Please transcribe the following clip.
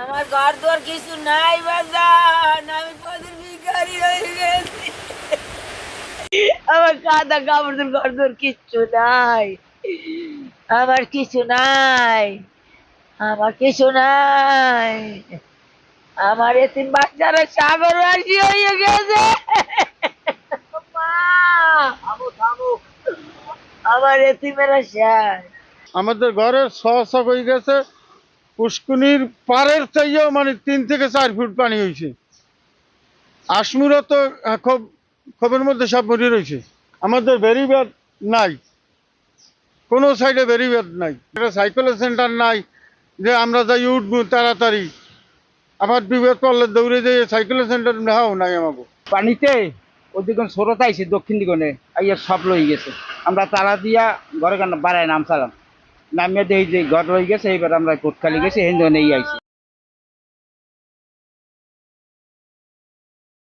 আমার ঘর দর কিছু নাই বাজান, আমি পদের ভিখারি হয়ে গেছি। আমার কাদা কাপড় ঘর দর কিচ্ছু নাই, আমার কিছু নাই, আমার কিছু নাই। আমার এতিম বাচ্চারা সাগর রাশি হয়ে গেছে। মা, আমার এতিমেরা শেষ। আমাদের ঘরের ছ হয়ে গেছে, পুষ্কুনির পাড়ের চাইও মানে 3 থেকে 4 ফুট পানি হয়েছে। আশমুরা তো খুব ক্ষোভের মধ্যে সব মরে রয়েছে। আমাদের বেরিবেদ নাই, কোনো সাইডে বেরিবেদ নাই, একটা সাইকেলের সেন্টার নাই যে আমরা যাই উঠবো তাড়াতাড়ি। আবার বিপদ পড়লে দৌড়ে যেয়ে সাইকেলের সেন্টার নেওয়াও নাই আমাকে। পানিতে ওদিকে স্রোত আইছে দক্ষিণ দিগনে আইয়া সব লই গেছে। আমরা তালা দিয়া ঘরে বাড়ায় নামছিলাম, নামিয়ে দেখি যে ঘর রয়ে গেছে। এইবার আমরা কোটখালি গেছি, হেন আইছি।